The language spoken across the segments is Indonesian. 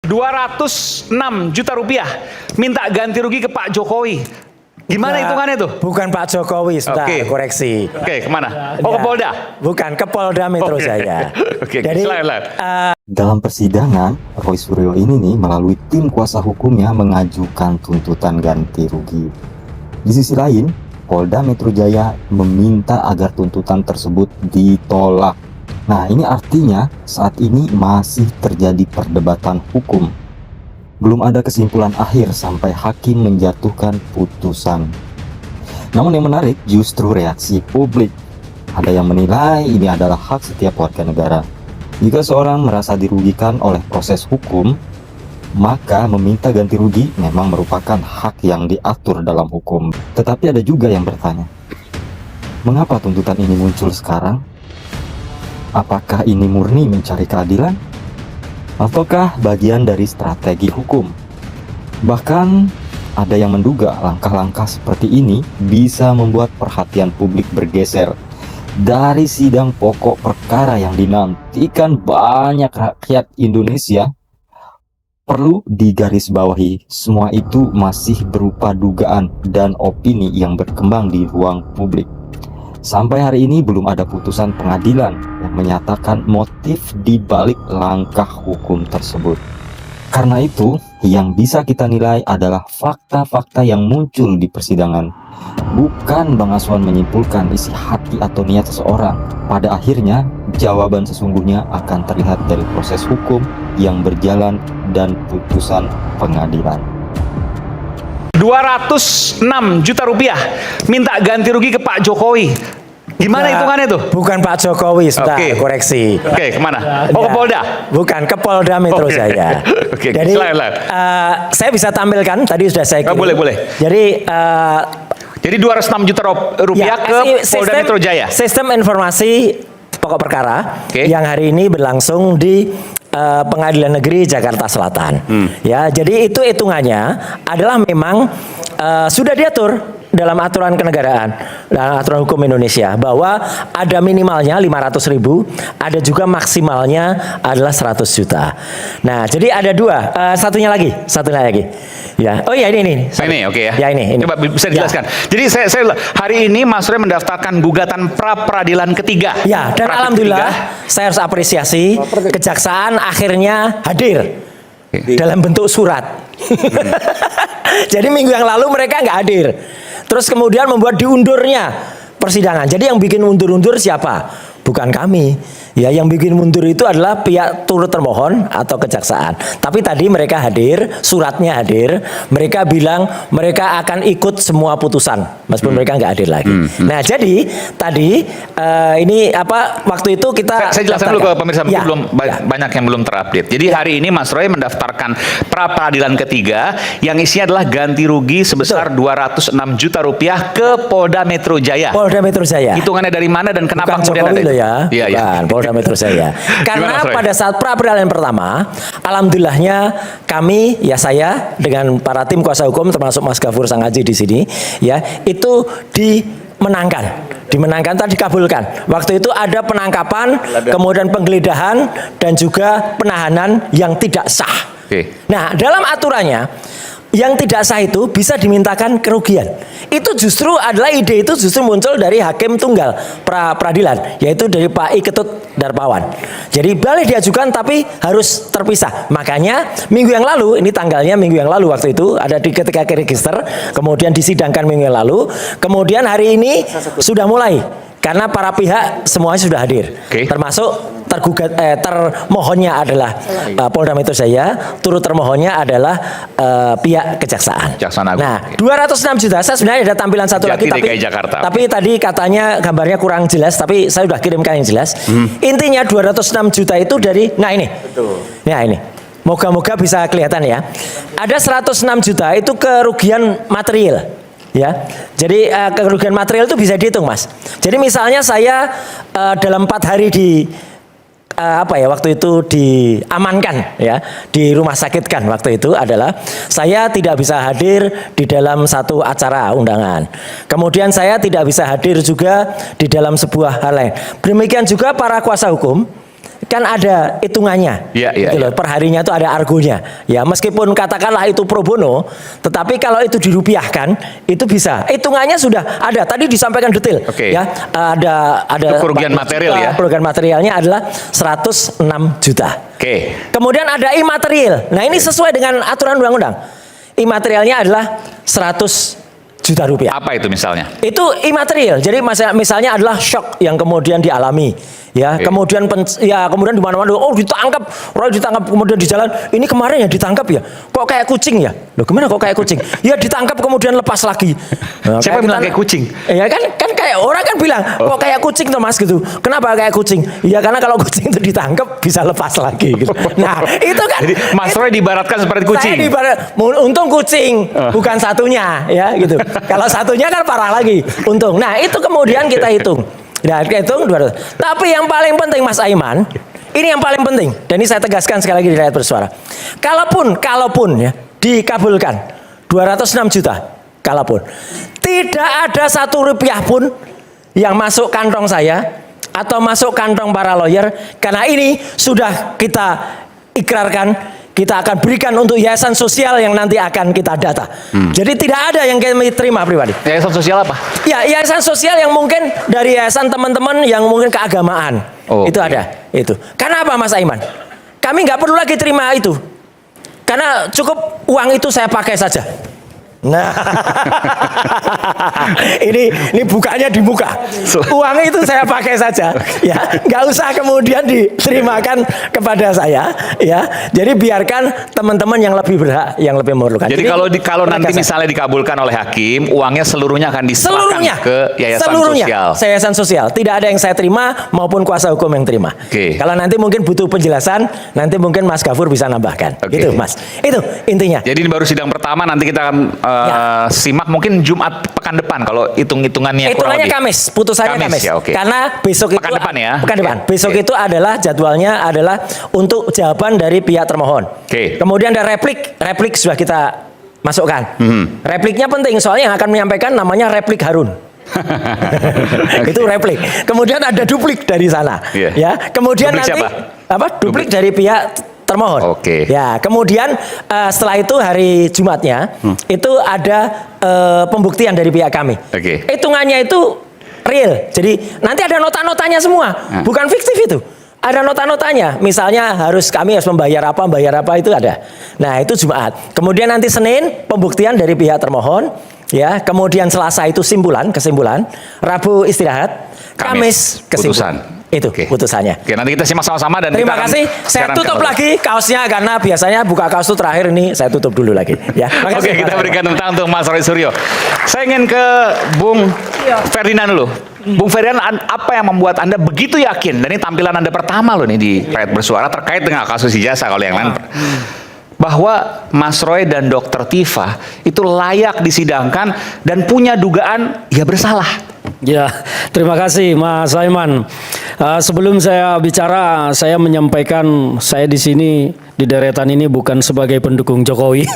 206 juta rupiah minta ganti rugi ke Pak Jokowi. Gimana hitungannya tuh? Bukan Pak Jokowi, sudah koreksi. Oke, kemana? Oh, ke Polda? Bukan, ke Polda Metro Jaya. Jadi dalam persidangan, Roy Suryo ini nih melalui tim kuasa hukumnya mengajukan tuntutan ganti rugi. Di sisi lain, Polda Metro Jaya meminta agar tuntutan tersebut ditolak. Nah, ini artinya saat ini masih terjadi perdebatan hukum. Belum ada kesimpulan akhir sampai hakim menjatuhkan putusan. Namun yang menarik justru reaksi publik. Ada yang menilai ini adalah hak setiap warga negara. Jika seorang merasa dirugikan oleh proses hukum, maka meminta ganti rugi memang merupakan hak yang diatur dalam hukum. Tetapi ada juga yang bertanya, mengapa tuntutan ini muncul sekarang? Apakah ini murni mencari keadilan? Ataukah bagian dari strategi hukum? Bahkan ada yang menduga langkah-langkah seperti ini bisa membuat perhatian publik bergeser dari sidang pokok perkara yang dinantikan banyak rakyat Indonesia. Perlu digarisbawahi, semua itu masih berupa dugaan dan opini yang berkembang di ruang publik. Sampai hari ini belum ada putusan pengadilan yang menyatakan motif di balik langkah hukum tersebut. Karena itu, yang bisa kita nilai adalah fakta-fakta yang muncul di persidangan. Bukan Bang Aswan menyimpulkan isi hati atau niat seseorang. Pada akhirnya, jawaban sesungguhnya akan terlihat dari proses hukum yang berjalan dan putusan pengadilan. 206 juta rupiah minta ganti rugi ke Pak Jokowi. Gimana hitungannya tuh? Bukan Pak Jokowi, sudah koreksi. Oke, kemana? Oh, ke Polda? Bukan, ke Polda Metro Jaya. Jadi saya bisa tampilkan, tadi sudah saya kirim. Boleh. Jadi 206 juta rupiah ke Polda Metro Jaya. Sistem informasi pokok perkara yang hari ini berlangsung di Pengadilan Negeri Jakarta Selatan. Ya, jadi itu hitungannya adalah memang sudah diatur dalam aturan kenegaraan, dalam aturan hukum Indonesia, bahwa ada minimalnya 500.000, ada juga maksimalnya adalah 100 juta. Nah, jadi ada dua, satunya lagi. Ya, oh iya ini. Ini oke ya. Ya ini. Coba bisa dijelaskan. Jadi saya hari ini Mas Roy mendaftarkan gugatan pra peradilan ketiga. Ya, dan alhamdulillah saya harus apresiasi kejaksaan akhirnya hadir dalam bentuk surat. Jadi minggu yang lalu mereka nggak hadir. Terus kemudian membuat diundurnya persidangan. Jadi yang bikin undur-undur siapa? Bukan kami. Ya, yang bikin mundur itu adalah pihak turut termohon atau kejaksaan. Tapi tadi mereka hadir, suratnya hadir. Mereka bilang mereka akan ikut semua putusan, meskipun mereka nggak hadir lagi. Nah, jadi tadi ini waktu itu kita saya jelaskan dulu ke pemirsa, belum banyak yang belum terupdate. Jadi hari ini Mas Roy mendaftarkan pra peradilan ketiga yang isinya adalah ganti rugi sebesar 206 juta rupiah ke Polda Metro Jaya. Polda Metro Jaya. Hitungannya dari mana dan kenapa bukan kemudian Jokowi ada? Ya. Bukan, Polda Metro Jaya. Karena pada saat pra peradilan pertama, alhamdulillahnya kami, ya saya dengan para tim kuasa hukum termasuk Mas Gafur Sangaji di sini, ya itu dimenangkan tadi dikabulkan. Waktu itu ada penangkapan, kemudian penggeledahan dan juga penahanan yang tidak sah. Nah, dalam aturannya yang tidak sah itu bisa dimintakan kerugian. Itu justru adalah ide itu justru muncul dari hakim tunggal pra peradilan, yaitu dari Pak I Ketut Darmawan. Jadi boleh diajukan tapi harus terpisah. Makanya minggu yang lalu, ini tanggalnya minggu yang lalu waktu itu ada di ketika register, kemudian disidangkan minggu yang lalu, kemudian hari ini sudah mulai. Karena para pihak semuanya sudah hadir, termasuk termohonnya adalah Polda Metro Jaya, turut termohonnya adalah pihak kejaksaan. Nah, 206 juta, saya sebenarnya ada tampilan satu lagi, tapi tadi katanya gambarnya kurang jelas, tapi saya sudah kirimkan yang jelas. Intinya 206 juta itu dari, nah ini, nah ini. Moga-moga bisa kelihatan ya. Ada 106 juta itu kerugian material. Ya, jadi kerugian material itu bisa dihitung, Mas. Jadi misalnya saya dalam 4 hari waktu itu diamankan ya, di rumah sakit kan waktu itu adalah saya tidak bisa hadir di dalam satu acara undangan. Kemudian saya tidak bisa hadir juga di dalam sebuah hal lain. Demikian juga para kuasa hukum kan ada hitungannya, Iya, iya, gitu loh. iya. Per harinya itu ada argonya. Ya meskipun katakanlah itu pro bono, tetapi kalau itu dirupiahkan itu bisa. Hitungannya sudah ada. Tadi disampaikan detail. Oke. Ya ada Itu kerugian material ya? Kerugian materialnya adalah 106 juta. Oke. Kemudian ada imaterial. Nah ini sesuai dengan aturan undang-undang. Imaterialnya adalah 100 juta rupiah. Apa itu misalnya? Itu imaterial. Jadi misalnya adalah shock yang kemudian dialami. Ya, Oke. kemudian kemudian di mana-mana ditangkap, orang ditangkap kemudian di jalan. Ini kemarin ya ditangkap ya. Kok kayak kucing ya? Loh, gimana kok kayak kucing? Ya ditangkap kemudian lepas lagi. Nah, Siapa yang bilang kayak kucing? Ya kan kayak orang kan bilang, kok kayak kucing tuh Mas gitu. Kenapa kayak kucing? Ya karena kalau kucing itu ditangkap bisa lepas lagi gitu. Nah, itu kan Jadi Mas Roy diibaratkan seperti kucing. saya untung kucing, bukan satunya ya gitu. Kalau satunya kan parah lagi. Untung. Nah, itu kemudian kita hitung. Nah, kita hitung 200. Tapi yang paling penting Mas Aiman, ini yang paling penting. Dan ini saya tegaskan sekali lagi di Rakyat Bersuara. Kalaupun ya dikabulkan 206 juta, kalaupun tidak ada 1 rupiah pun yang masuk kantong saya atau masuk kantong para lawyer, karena ini sudah kita ikrarkan, kita akan berikan untuk yayasan sosial yang nanti akan kita data. Jadi tidak ada yang kami terima pribadi. Yayasan sosial apa? Ya, yayasan sosial yang mungkin dari yayasan teman-teman yang mungkin keagamaan. Oh, itu oke. ada. Itu. Karena apa Mas Aiman? Kami nggak perlu lagi terima itu. Karena cukup uang itu saya pakai saja. Nah, ini bukanya di muka. Uang itu saya pakai saja, ya, nggak usah kemudian diterimakan kepada saya, ya. Jadi biarkan teman-teman yang lebih berhak, yang lebih memerlukan. Jadi kalau nanti misalnya dikabulkan oleh hakim, uangnya seluruhnya akan diserahkan ke yayasan sosial. Yayasan sosial. Tidak ada yang saya terima maupun kuasa hukum yang terima. Oke. Kalau nanti mungkin butuh penjelasan, nanti mungkin Mas Gafur bisa nambahkan. Oke. Gitu, Mas. Itu intinya. Jadi ini baru sidang pertama, nanti kita akan simak mungkin Jumat pekan depan kalau hitungannya kurang Hitungannya lebih. Kamis, putusannya Kamis. Ya, oke. Karena besok Pekan itu depan ya. Pekan depan. Oke. Besok itu adalah jadwalnya adalah untuk jawaban dari pihak termohon. Oke. Kemudian ada replik sudah kita masukkan. Repliknya penting soalnya yang akan menyampaikan namanya replik Harun. Itu replik. Kemudian ada duplik dari sana. Iya. Ya. Kemudian Duplik nanti siapa? Duplik dari pihak termohon. Oke. Ya, kemudian setelah itu hari Jumatnya itu ada pembuktian dari pihak kami. Oke. Hitungannya itu real. Jadi nanti ada nota-notanya semua, bukan fiktif itu. Ada nota-notanya. Misalnya kami harus membayar apa itu ada. Nah, itu Jumat. Kemudian nanti Senin pembuktian dari pihak termohon, ya. Kemudian Selasa itu kesimpulan. Rabu istirahat. Kamis kesimpulan. Putusan. Itu Oke. putusannya. Oke, nanti kita simak sama-sama dan Terima kita akan kasih. Saya sekarang tutup ke- lagi kaosnya karena biasanya buka kaos itu terakhir, ini saya tutup dulu lagi. Ya. Makasih, Oke, kita Mas. berikan tepuk tangan untuk Mas Roy Suryo. Saya ingin ke Bung Ferdinand dulu. Bung Ferdinand, apa yang membuat Anda begitu yakin? Dan ini tampilan Anda pertama loh nih di Rakyat Bersuara terkait dengan kasus ijazah, kalau yang lain bahwa Mas Roy dan Dr. Tifa itu layak disidangkan dan punya dugaan ya bersalah. Ya, terima kasih Mas Aiman. Sebelum saya bicara, saya menyampaikan saya di sini di deretan ini bukan sebagai pendukung Jokowi.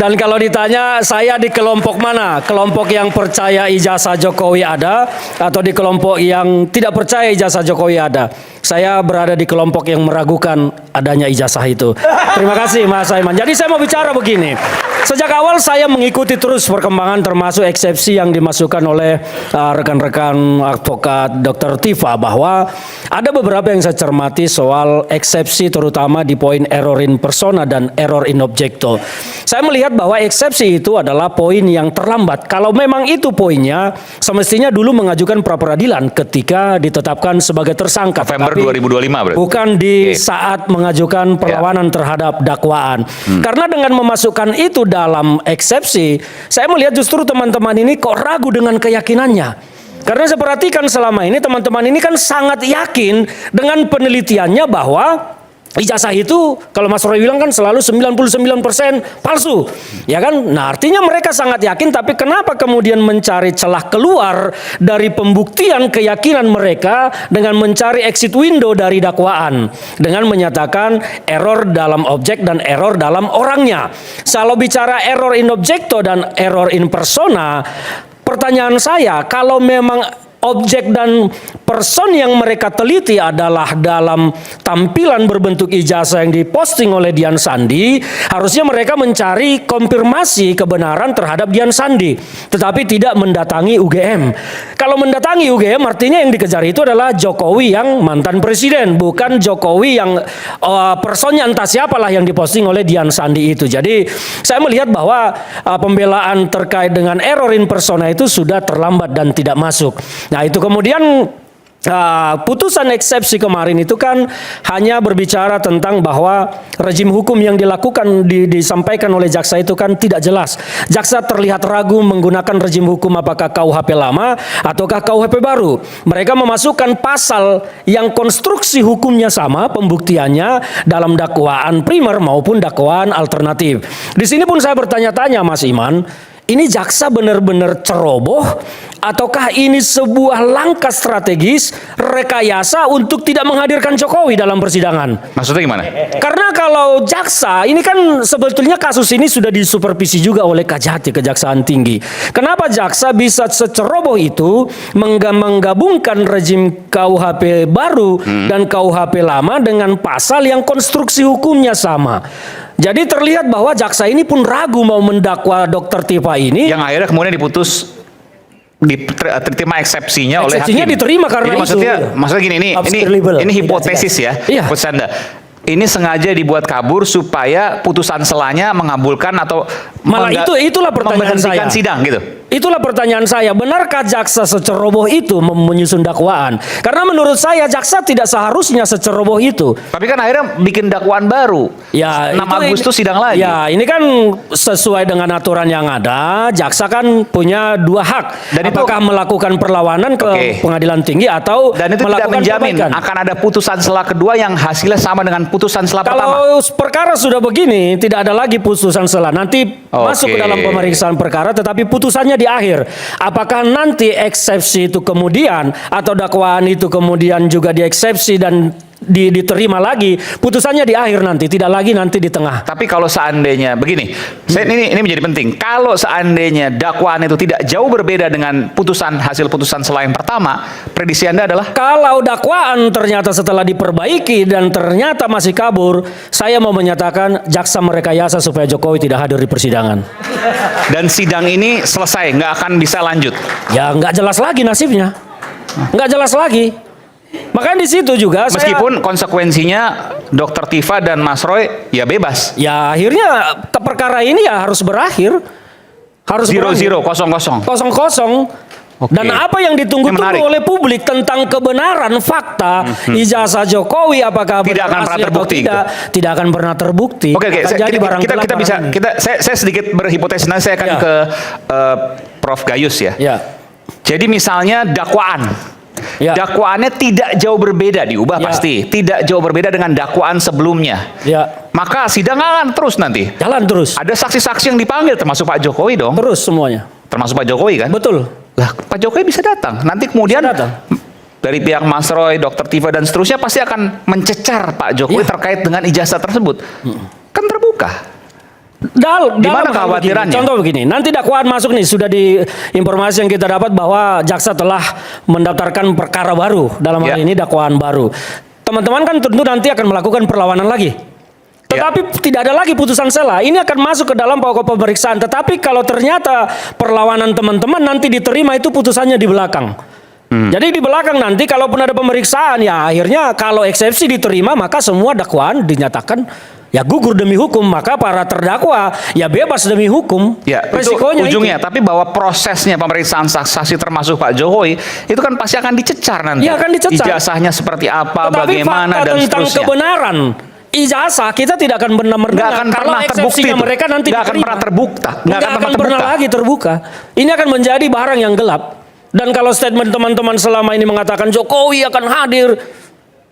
Dan kalau ditanya saya di kelompok mana? Kelompok yang percaya ijazah Jokowi ada atau di kelompok yang tidak percaya ijazah Jokowi ada? Saya berada di kelompok yang meragukan adanya ijazah itu. Terima kasih Mas Aiman. Jadi saya mau bicara begini. Sejak awal saya mengikuti terus perkembangan termasuk eksepsi yang dimasukkan oleh rekan-rekan advokat Dr. Tifa bahwa ada beberapa yang saya cermati soal eksepsi terutama di poin error in persona dan error in objecto. Saya melihat bahwa eksepsi itu adalah poin yang terlambat. Kalau memang itu poinnya, semestinya dulu mengajukan pra peradilan ketika ditetapkan sebagai tersangka. November Tapi 2025 berarti. bukan di saat mengajukan perlawanan terhadap dakwaan. Karena dengan memasukkan itu dalam eksepsi, saya melihat justru teman-teman ini kok ragu dengan keyakinannya. Karena saya perhatikan selama ini teman-teman ini kan sangat yakin dengan penelitiannya bahwa ijazah itu kalau Mas Roy bilang kan selalu 99% palsu. Ya kan? Nah, artinya mereka sangat yakin, tapi kenapa kemudian mencari celah keluar dari pembuktian keyakinan mereka dengan mencari exit window dari dakwaan dengan menyatakan error dalam objek dan error dalam orangnya. Kalau bicara error in objecto dan error in persona, pertanyaan saya, kalau memang objek dan person yang mereka teliti adalah dalam tampilan berbentuk ijazah yang diposting oleh Dian Sandi, harusnya mereka mencari konfirmasi kebenaran terhadap Dian Sandi, tetapi tidak mendatangi UGM. Kalau mendatangi UGM artinya yang dikejar itu adalah Jokowi yang mantan presiden, bukan Jokowi yang personnya entah siapalah yang diposting oleh Dian Sandi itu. Jadi saya melihat bahwa pembelaan terkait dengan error in persona itu sudah terlambat dan tidak masuk. Nah itu kemudian putusan eksepsi kemarin itu kan hanya berbicara tentang bahwa rejim hukum yang dilakukan disampaikan oleh jaksa itu kan tidak jelas. Jaksa terlihat ragu menggunakan rejim hukum apakah KUHP lama ataukah KUHP baru. Mereka memasukkan pasal yang konstruksi hukumnya sama, pembuktiannya dalam dakwaan primer maupun dakwaan alternatif. Di sini pun saya bertanya-tanya Mas Iman, ini jaksa benar-benar ceroboh ataukah ini sebuah langkah strategis rekayasa untuk tidak menghadirkan Jokowi dalam persidangan? Maksudnya gimana? Karena kalau jaksa, ini kan sebetulnya kasus ini sudah disupervisi juga oleh Kajati, Kejaksaan Tinggi. Kenapa jaksa bisa seceroboh itu menggabungkan rejim KUHP baru dan KUHP lama dengan pasal yang konstruksi hukumnya sama? Jadi terlihat bahwa jaksa ini pun ragu mau mendakwa Dr. Tifa ini. Yang akhirnya kemudian diputus diterima eksepsinya oleh hakim. Eksepsinya diterima karena jadi maksudnya gini, ini hipotesis ya. Iya. Putus Anda. Ini sengaja dibuat kabur supaya putusan selanya mengabulkan atau malah itulah pertanyaan saya. Sidang gitu. Itulah pertanyaan saya, benarkah jaksa seceroboh itu menyusun dakwaan? Karena menurut saya jaksa tidak seharusnya seceroboh itu. Tapi kan akhirnya bikin dakwaan baru. Ya, 6 Agustus sidang lagi. Ya, ini kan sesuai dengan aturan yang ada, jaksa kan punya 2 hak. Dan apakah melakukan perlawanan ke pengadilan tinggi atau dan itu tidak menjamin akan ada putusan selah kedua yang hasilnya sama dengan putusan selah pertama. Kalau perkara sudah begini, tidak ada lagi putusan selah. Nanti masuk ke dalam pemeriksaan perkara, tetapi putusannya di akhir. Apakah nanti eksepsi itu kemudian atau dakwaan itu kemudian juga dieksepsi dan diterima lagi, putusannya di akhir nanti, tidak lagi nanti di tengah. Tapi kalau seandainya begini, ini menjadi penting. Kalau seandainya dakwaan itu tidak jauh berbeda dengan hasil putusan selah yang pertama, prediksi Anda adalah kalau dakwaan ternyata setelah diperbaiki dan ternyata masih kabur, saya mau menyatakan jaksa merekayasa supaya Jokowi tidak hadir di persidangan. Dan sidang ini selesai, nggak akan bisa lanjut. Ya nggak jelas lagi nasibnya, nggak jelas lagi. Makanya di situ juga meskipun konsekuensinya Dr. Tifa dan Mas Roy ya bebas. Ya akhirnya perkara ini ya harus berakhir. Harus 0-0, 0-0. Dan apa yang ditunggu-tunggu oleh publik tentang kebenaran fakta ijazah Jokowi apakah tidak akan pernah terbukti tidak akan pernah terbukti. Oke, saya sedikit berhipotesis, nanti saya akan ke Prof Gayus ya. Jadi misalnya dakwaan. Dakwaannya tidak jauh berbeda, diubah pasti. Tidak jauh berbeda dengan dakwaan sebelumnya. Maka sidang akan terus nanti. Jalan terus. Ada saksi-saksi yang dipanggil termasuk Pak Jokowi dong. Terus semuanya. Termasuk Pak Jokowi kan? Betul. Lah, Pak Jokowi bisa datang. Nanti kemudian dari pihak Mas Roy, Dr. Tifa dan seterusnya pasti akan mencecar Pak Jokowi terkait dengan ijazah tersebut. Kan terbuka. Gimana kekhawatirannya? Contoh begini, nanti dakwaan masuk nih, sudah di informasi yang kita dapat bahwa jaksa telah mendaftarkan perkara baru, dalam hal ini dakwaan baru. Teman-teman kan tentu nanti akan melakukan perlawanan lagi. Tetapi tidak ada lagi putusan selah. Ini akan masuk ke dalam pokok pemeriksaan. Tetapi kalau ternyata perlawanan teman-teman nanti diterima, itu putusannya di belakang. Jadi di belakang nanti kalaupun ada pemeriksaan, ya akhirnya kalau eksepsi diterima, maka semua dakwaan dinyatakan ya gugur demi hukum, maka para terdakwa ya bebas demi hukum. Ya, resikonya itu ujungnya. Tapi bahwa prosesnya pemeriksaan saksi termasuk Pak Jokowi itu kan pasti akan dicecar nanti. Ya, akan dicecar. Ijazahnya seperti apa, tetapi bagaimana dan tentang seterusnya. Kebenaran ijazah kita tidak akan benar-benar kalau eksepsinya mereka nanti nggak akan pernah terbuka. Nggak akan pernah lagi terbuka. Ini akan menjadi barang yang gelap. Dan kalau statement teman-teman selama ini mengatakan Jokowi akan hadir,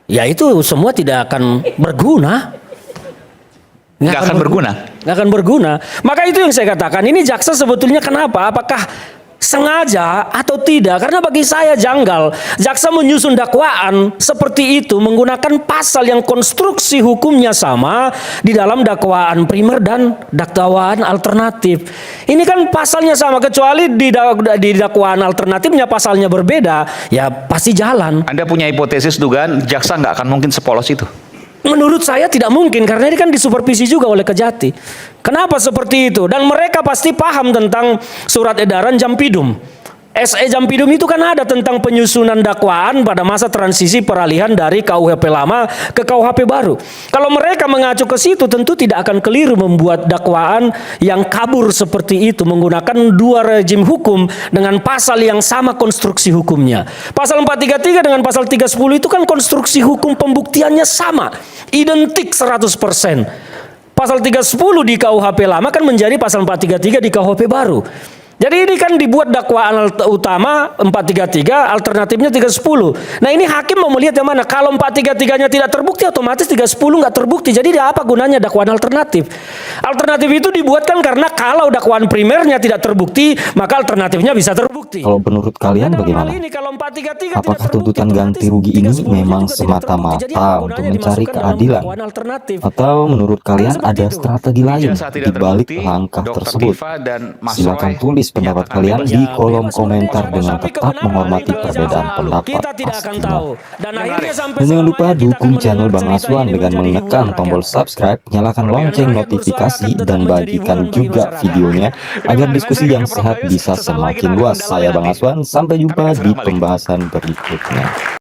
ya itu semua tidak akan berguna. Nggak akan berguna. Nggak akan berguna. Maka itu yang saya katakan, ini jaksa sebetulnya kenapa? Apakah sengaja atau tidak, karena bagi saya janggal jaksa menyusun dakwaan seperti itu menggunakan pasal yang konstruksi hukumnya sama di dalam dakwaan primer dan dakwaan alternatif. Ini kan pasalnya sama, kecuali di dakwaan alternatifnya pasalnya berbeda, ya pasti jalan. Anda punya hipotesis dugaan jaksa nggak akan mungkin sepolos itu? Menurut saya tidak mungkin, karena ini kan disupervisi juga oleh Kejati. Kenapa seperti itu? Dan mereka pasti paham tentang surat edaran Jampidum. SE Jampidum itu kan ada tentang penyusunan dakwaan pada masa transisi peralihan dari KUHP lama ke KUHP baru. Kalau mereka mengacu ke situ, tentu tidak akan keliru membuat dakwaan yang kabur seperti itu menggunakan dua rejim hukum dengan pasal yang sama konstruksi hukumnya. Pasal 433 dengan pasal 310 itu kan konstruksi hukum pembuktiannya sama, identik 100%. Pasal 310 di KUHP lama kan menjadi pasal 433 di KUHP baru. Jadi ini kan dibuat dakwaan utama 433, alternatifnya 310. Nah ini hakim mau melihat yang mana? Kalau 433-nya tidak terbukti, otomatis 310 nggak terbukti. Jadi apa gunanya dakwaan alternatif? Alternatif itu dibuatkan karena kalau dakwaan primernya tidak terbukti, maka alternatifnya bisa terbukti. Kalau menurut kalian bagaimana? Apakah tuntutan ganti rugi ini memang semata-mata untuk mencari keadilan? Atau menurut kalian ada strategi lain di balik langkah tersebut? Silakan tulis pendapat kalian di kolom komentar dengan tetap menghormati perbedaan pendapat pastinya. Dan jangan lupa dukung channel Bang Aswan dengan menekan tombol subscribe, nyalakan lonceng notifikasi, dan bagikan juga videonya agar diskusi yang sehat bisa semakin luas. Saya Bang Aswan, sampai jumpa di pembahasan berikutnya.